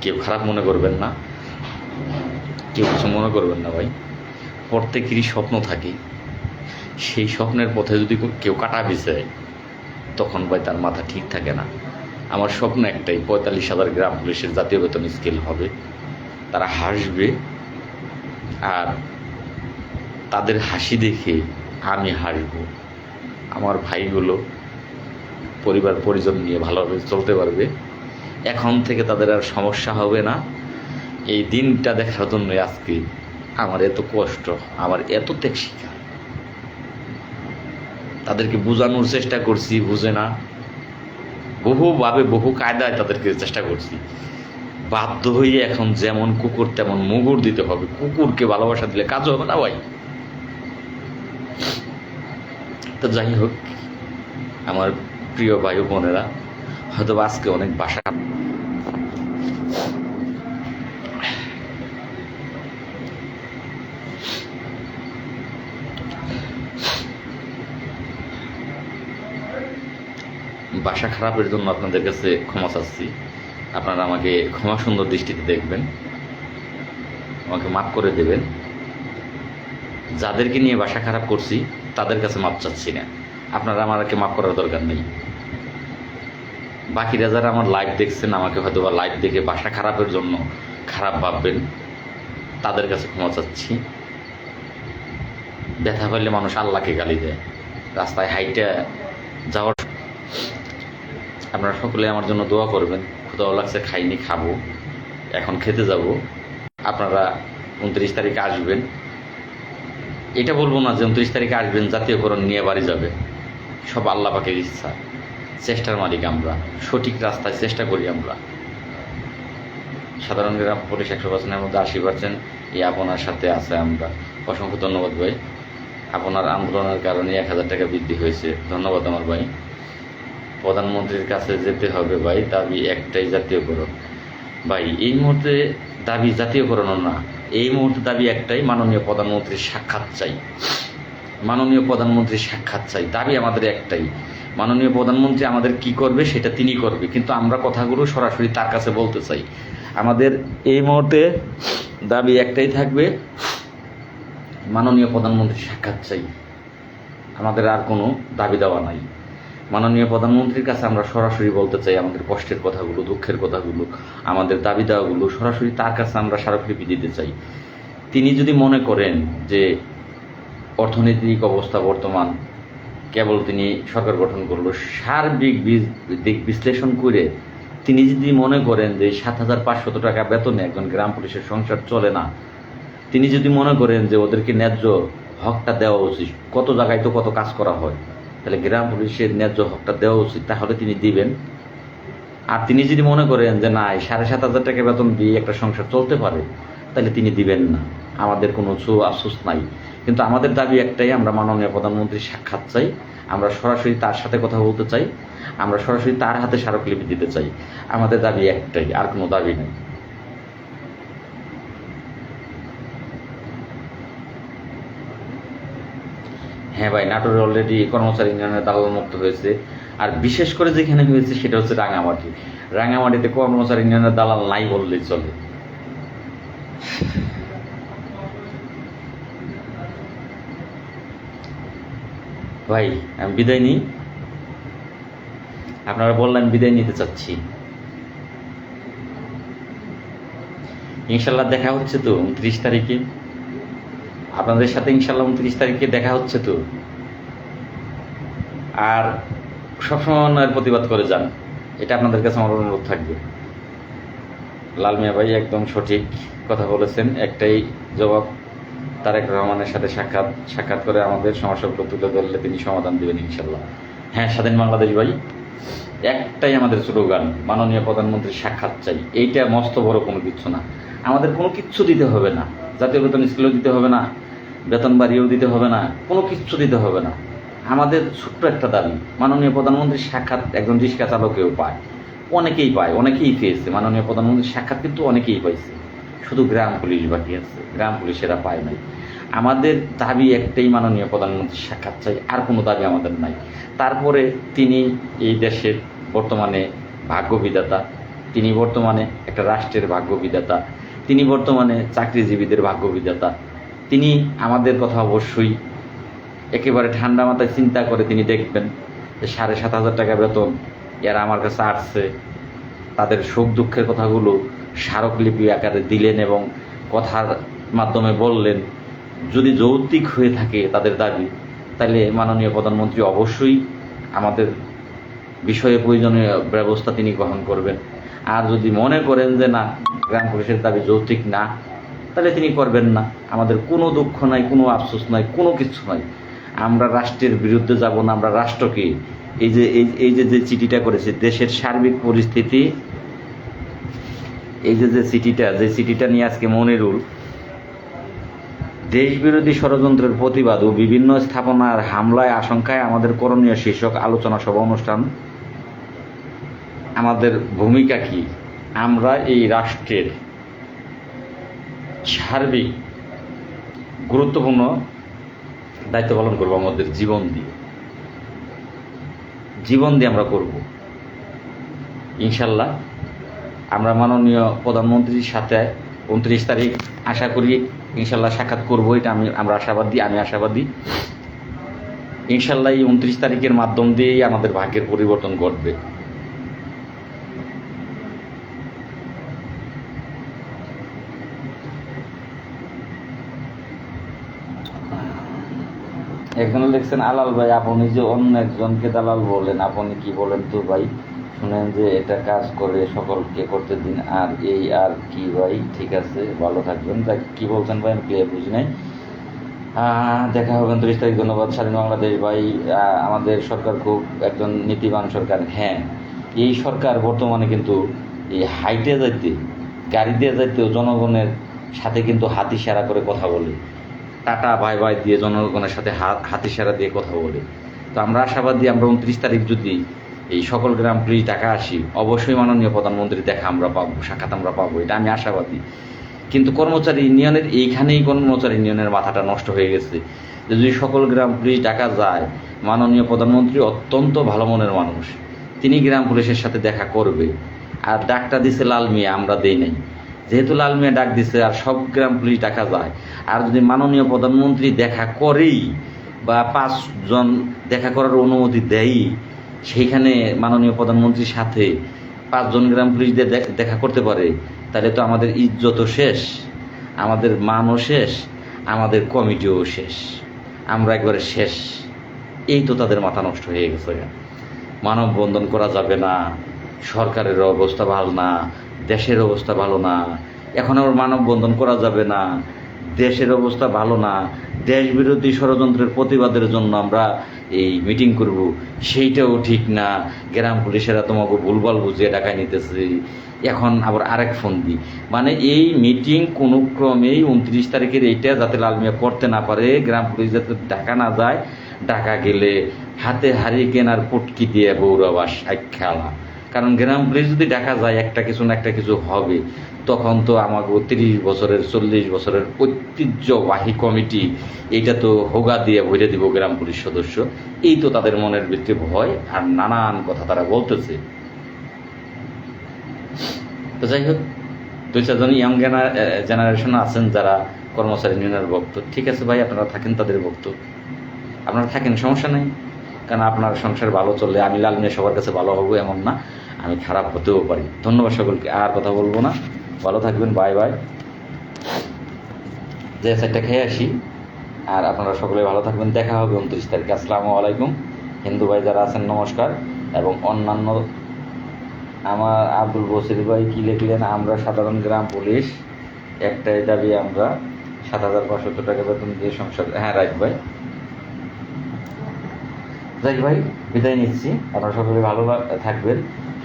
কেউ খারাপ মনে করবেন না, কেউ কিছু মনে করবেন না ভাই। প্রত্যেকেরই স্বপ্ন থাকে, সেই স্বপ্নের পথে যদি কেউ কাটা বিছায়, তখন ভাই তার মাথা ঠিক থাকে না। আমার স্বপ্ন একটাই, ৪৫,০০০ গ্রাম পুলিশের জাতীয় বেতন স্কেল হবে, তারা হাসবে, আর তাদের হাসি দেখে আমি হাসব। আমার ভাইগুলো পরিবার পরিজন নিয়ে ভালোভাবে চলতে পারবে, এখন থেকে তাদের আর সমস্যা হবে না। এই দিনটা দেখার জন্য আজকে আমার এত কষ্ট, আমার এত ত্যাগ শিকার। তাদেরকে বোঝানোর চেষ্টা করছি, বুঝে না, বহুভাবে বহু কায়দায় তাদেরকে চেষ্টা করছি। বাধ্য হয়ে এখন যেমন কুকুর তেমন মুগুর দিতে হবে। কুকুরকে ভালোবাসা দিলে কাজ হবে না ভাই। তো যাই হোক, আমার প্রিয় ভাই বোনেরা, হয়তো আজকে অনেক বাসা খারাপের জন্য আপনাদের কাছে ক্ষমা চাচ্ছি। আপনারা আমাকে ক্ষমা সুন্দর দৃষ্টিতে দেখবেন, আমাকে মাফ করে দেবেন। যাদেরকে নিয়ে বাসা খারাপ করছি তাদের কাছে মাপ চাচ্ছি না, আপনারা আমাকে মাফ করার দরকার নেই। বাকিরা যারা আমার লাইভ দেখছেন, আমাকে হয়তো বা লাইভ দেখে বাসা খারাপের জন্য খারাপ ভাববেন, তাদের কাছে ক্ষমা চাচ্ছি। ব্যথা পাইলে মানুষ আল্লাহকে গালি দেয়, রাস্তায় হাইটে যাওয়ার। আপনারা সকলে আমার জন্য দোয়া করবেন। ক্ষুধাও লাগছে, খাইনি, খাবো, এখন খেতে যাব। আপনারা 29 তারিখে আসবেন। এটা বলবো না যে 29 তারিখে আসবেন জাতীয়করণ নিয়ে বাড়ি যাবে, সব আল্লাহ পাকের ইচ্ছা। চেষ্টার মালিক আমরা, সঠিক রাস্তায় চেষ্টা করি আমরা। সাধারণ গ্রাম পুলিশ 100%-এর মধ্যে 80% এই আপনার সাথে আছে আমরা। অসংখ্য ধন্যবাদ ভাই। আপনার আন্দোলনের কারণে 1000 টাকা বৃদ্ধি হয়েছে, ধন্যবাদ আমার ভাই। প্রধানমন্ত্রীর কাছে যেতে হবে ভাই, দাবি একটাই, জাতীয়করণ। ভাই এই মুহূর্তে দাবি জাতীয়করণও না, এই মুহূর্তে দাবি একটাই, মাননীয় প্রধানমন্ত্রীর সাক্ষাৎ চাই। মাননীয় প্রধানমন্ত্রীর সাক্ষাৎ চাই, দাবি আমাদের একটাই। মাননীয় প্রধানমন্ত্রী আমাদের কি করবে সেটা তিনি করবে, কিন্তু আমরা কথাগুলো সরাসরি তার কাছে বলতে চাই। আমাদের এই মুহূর্তে দাবি একটাই থাকবে, মাননীয় প্রধানমন্ত্রীর সাক্ষাৎ চাই। আমাদের আর কোনো দাবি দেওয়া নাই। মাননীয় প্রধানমন্ত্রীর কাছে আমরা সরাসরি বলতে চাই আমাদের কষ্টের কথাগুলো, দুঃখের কথাগুলো, আমাদের দাবি দাওয়াগুলো সরাসরি তার কাছে আমরা স্মারকলিপি দিতে চাই। তিনি যদি মনে করেন যে অর্থনৈতিক অবস্থা বর্তমান, কেবল তিনি সরকার গঠন করলো, সার্বিক দিক বিশ্লেষণ করে তিনি যদি মনে করেন যে 7,500 টাকা বেতনে একজন গ্রাম পুলিশের সংসার চলে না, তিনি যদি মনে করেন যে ওদেরকে ন্যায্য হকটা দেওয়া উচিত, কত জায়গায় তো কত কাজ করা হয়, তাহলে গ্রাম পুলিশের ন্যায্য হকটা দেওয়া উচিত, তাহলে তিনি দিবেন। আর তিনি যদি মনে করেন যে না 7,500 টাকা বেতন দিয়ে একটা সংসার চলতে পারে, তাহলে তিনি দিবেন না। আমাদের কোনো আফসোস নাই, কিন্তু আমাদের দাবি একটাই, আমরা মাননীয় প্রধানমন্ত্রীর সাক্ষাৎ চাই, আমরা সরাসরি তার সাথে কথা বলতে চাই, আমরা সরাসরি তার হাতে স্মারকলিপি দিতে চাই। আমাদের দাবি একটাই, আর কোনো দাবি নেই। হ্যাঁ ভাই, নাটোরে অলরেডি কর্মচারী ইউনিয়নের দালাল মুক্ত হয়েছে। আর বিশেষ করে যেখানে হয়েছে সেটা হচ্ছে রাঙামাটি। রাঙামাটিতে কর্মচারী ইউনিয়নের দালাল নাই বললেই চলে। ভাই আমি বিদায় নিই, আপনারা বললেন বিদায় নিতে চাচ্ছি। ইনশাল্লাহ দেখা হচ্ছে তো 29 তারিখে আপনাদের সাথে, ইনশাল্লাহ 29 তারিখে দেখা হচ্ছে তো। আর সবসময় প্রতিবাদ করে যান, এটা আপনাদের কাছে আমার অনুরোধ থাকবে। লাল মিয়া ভাই একদম সঠিক কথা বলেছেন। একটাই জবাব, তারেক রহমানের সাথে সাক্ষাৎ করে আমাদের সমস্যাগুলো তুলে ধরলে তিনি সমাধান দেবেন ইনশাল্লাহ। হ্যাঁ, স্বাধীন বাংলাদেশ ভাই, একটাই আমাদের স্লোগান, মাননীয় প্রধানমন্ত্রীর সাক্ষাৎ চাই। এইটা মস্ত বড় কোনো কিছু না, আমাদের কোনো কিচ্ছু দিতে হবে না, জাতীয় বেতন স্কেলও দিতে হবে না, বেতন বাড়িয়েও দিতে হবে না, কোনো কিচ্ছু দিতে হবে না। আমাদের ছোট্ট একটা দাবি, মাননীয় প্রধানমন্ত্রীর সাক্ষাৎ একজন রিক্সা চালকেও পায়, অনেকেই পায়, অনেকেই পেয়েছে মাননীয় প্রধানমন্ত্রীর সাক্ষাৎ, কিন্তু অনেকেই পাইছে, শুধু গ্রাম পুলিশ বাকি আছে, গ্রাম পুলিশেরা পায় নাই। আমাদের দাবি একটাই, মাননীয় প্রধানমন্ত্রীর সাক্ষাৎ চাই, আর কোনো দাবি আমাদের নাই। তারপরে তিনি এই দেশের বর্তমানে ভাগ্যবিধাতা, তিনি বর্তমানে একটা রাষ্ট্রের ভাগ্যবিধাতা, তিনি বর্তমানে চাকরিজীবীদের ভাগ্যবিধাতা। তিনি আমাদের কথা অবশ্যই একেবারে ঠান্ডা মাথায় চিন্তা করে তিনি দেখবেন যে 7,500 টাকা বেতন এরা আমার কাছে আসছে, তাদের সুখ দুঃখের কথাগুলো স্মারকলিপি আকারে দিলেন এবং কথার মাধ্যমে বললেন। যদি যৌক্তিক হয়ে থাকে তাদের দাবি, তাহলে মাননীয় প্রধানমন্ত্রী অবশ্যই আমাদের বিষয়ে প্রয়োজনীয় ব্যবস্থা তিনি গ্রহণ করবেন। আর যদি মনে করেন যে না, গ্রাম পুলিশের দাবি যৌক্তিক না, তাহলে তিনি করবেন না। আমাদের কোনো দুঃখ নাই, কোনো আফসোস নাই, কোনো কিছু নাই। আমরা রাষ্ট্রের বিরুদ্ধে যাব না, আমরা রাষ্ট্রকে যে চিঠিটা করেছে, দেশের সার্বিক পরিস্থিতি, এই যে চিঠিটা নিয়ে আজকে মনিরুল দেশ বিরোধী ষড়যন্ত্রের প্রতিবাদ ও বিভিন্ন স্থাপনার হামলায় আশঙ্কায় আমাদের করণীয় শীর্ষক আলোচনা সভা অনুষ্ঠান। আমাদের ভূমিকা কি? আমরা এই রাষ্ট্রের সার্বিক গুরুত্বপূর্ণ দায়িত্ব পালন করবো, আমাদের জীবন দিয়ে আমরা করব ইনশাল্লাহ। আমরা মাননীয় প্রধানমন্ত্রীর সাথে 29 তারিখ আশা করি ইনশাল্লাহ সাক্ষাৎ করবো, এটা আমি আশাবাদী। ইনশাল্লাহ এই 29 তারিখের মাধ্যম দিয়েই আমাদের ভাগ্যের পরিবর্তন ঘটবে। একজনে লিখছেন, আলাল ভাই আপনি যে অন্য একজনকে দালাল বলেন, আপনি কি বলেন তো ভাই, শুনেন যে এটা কাজ করে সকলকে করতে দিন। আর কি ভাই, ঠিক আছে, ভালো থাকবেন। তা কি বলছেন ভাই, আমি ক্লিয়ার বুঝি নাই। দেখা হবে 29 তারিখ। ধন্যবাদ স্বাধীন বাংলাদেশ ভাই। আমাদের সরকার খুব একজন নীতিবান সরকার। হ্যাঁ, এই সরকার বর্তমানে কিন্তু এই হাইটে যাইতে, গাড়ি দিয়ে যাইতেও জনগণের সাথে কিন্তু হাত ইশারা করে কথা বলে, টাটা বাই বাই দিয়ে জনগণের সাথে হাত ইশারা দিয়ে কথা বলে। তো আমরা আশাবাদী, আমরা 29 তারিখ যদি এই সকল গ্রাম পুলিশ ঢাকা আসি, অবশ্যই মাননীয় প্রধানমন্ত্রী দেখা আমরা পাবো, সাক্ষাৎ আমরা পাবো, এটা আমি আশাবাদী। কিন্তু কর্মচারী ইউনিয়নের এইখানেই কর্মচারী ইউনিয়নের মাথাটা নষ্ট হয়ে গেছে যে যদি সকল গ্রাম পুলিশ ঢাকা যায়, মাননীয় প্রধানমন্ত্রী অত্যন্ত ভালো মনের মানুষ, তিনি গ্রাম পুলিশের সাথে দেখা করবে। আর ডাকটা দিছে লাল মিয়া, আমরা দেই নাই, যেহেতু লাল মিয়া ডাক দিছে আর সব গ্রাম পুলিশ ঢাকা যায়। আর যদি মাননীয় প্রধানমন্ত্রী দেখা করেই বা 5 জন দেখা করার অনুমতি দেয়ই, সেইখানে মাননীয় প্রধানমন্ত্রীর সাথে 5 জন গ্রাম পুলিশ দিয়ে দেখা করতে পারে, তাহলে তো আমাদের ইজ্জতও শেষ, আমাদের মানও শেষ, আমাদের কমিটিও শেষ, আমরা একবারে শেষ। এই তো তাদের মাথা নষ্ট হয়ে গেছে। মানববন্ধন করা যাবে না, সরকারের অবস্থা ভালো না, দেশের অবস্থা ভালো না, এখন আবার মানববন্ধন করা যাবে না, দেশের অবস্থা ভালো না, দেশ বিরোধী ষড়যন্ত্রের প্রতিবাদের জন্য আমরা এই মিটিং করব, সেইটাও ঠিক না, গ্রাম পুলিশেরা তোমাকে ভুলভাল বুঝিয়ে ডাকায় নিতেছে। এখন আবার আরেক ফোন দিই, মানে এই মিটিং কোনো ক্রমেই 29 তারিখের এইটা যাতে লাল মিয়া করতে না পারে, গ্রাম পুলিশ যাতে ডাকা না যায়, ডাকা গেলে হাতে হারিয়ে কেনার পুটকি দিয়ে বৌরবাস এক খেলা। কারণ গ্রাম পুলিশ যদি ডাকা যায় একটা কিছু না একটা কিছু হবে, তখন তো আমাকে 30 বছরের 40 বছরের ঐতিহ্যবাহী কমিটি এইটা তো হোগা দিয়ে ভরে দিব গ্রাম পুলিশ সদস্য। এই তো তাদের মনের ভিতরে ভয় আর নানান কথা তারা বলতেছে। তো যাই হোক, 2-4 জন ইয়াং জেনারেশন আছেন যারা কর্মচারী ইউনিয়নের ভক্ত, ঠিক আছে ভাই, আপনারা থাকেন তাদের ভক্ত, আপনারা থাকেন, সমস্যা নেই। কারণ আপনার সংসার ভালো চললে আমি লাল মিয়া সবার কাছে ভালো হবো এমন না, আমি খারাপ হতেও পারি। ধন্যবাদ সকলকে, আর কথা বলবো না, ভালো থাকবেন, বাই বাই। যে সাইডটা খেয়ে আসি, আর আপনারা সকলে ভালো থাকবেন, দেখা হবে 29 তারিখে। আসসালামু আলাইকুম। হিন্দু ভাই যারা আছেন নমস্কার, এবং অন্যান্য আমার আব্দুল বসির ভাই কী লিখলেন, আমরা সাধারণ গ্রাম পুলিশ একটাই দাবি, আমরা 7,500 টাকা বেতন দিয়ে সংসার, হ্যাঁ রাইট ভাই। যাই ভাই, বিদায় নিচ্ছি, আপনারা সকলে ভালো থাকবেন।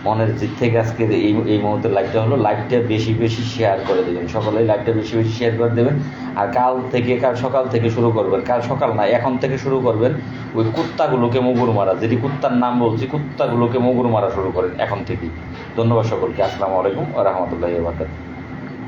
মনের জিত থেকে আজকের এই মুহূর্তে লাইভটা হলো, লাইভটা বেশি বেশি শেয়ার করে দেবেন, সকলেই লাইভটা বেশি বেশি শেয়ার করে দেবেন। আর কাল সকাল থেকে শুরু করবেন, কাল সকাল না এখন থেকে শুরু করবেন, ওই কুত্তাগুলোকে মুগুর মারা, যেটি কুত্তার নাম বলছি, কুত্তাগুলোকে মুগুর মারা শুরু করেন এখন থেকেই। ধন্যবাদ সকলকে, আসসালামু আলাইকুম ওয়া রাহমাতুল্লাহি ওয়া বারাকাতুহু।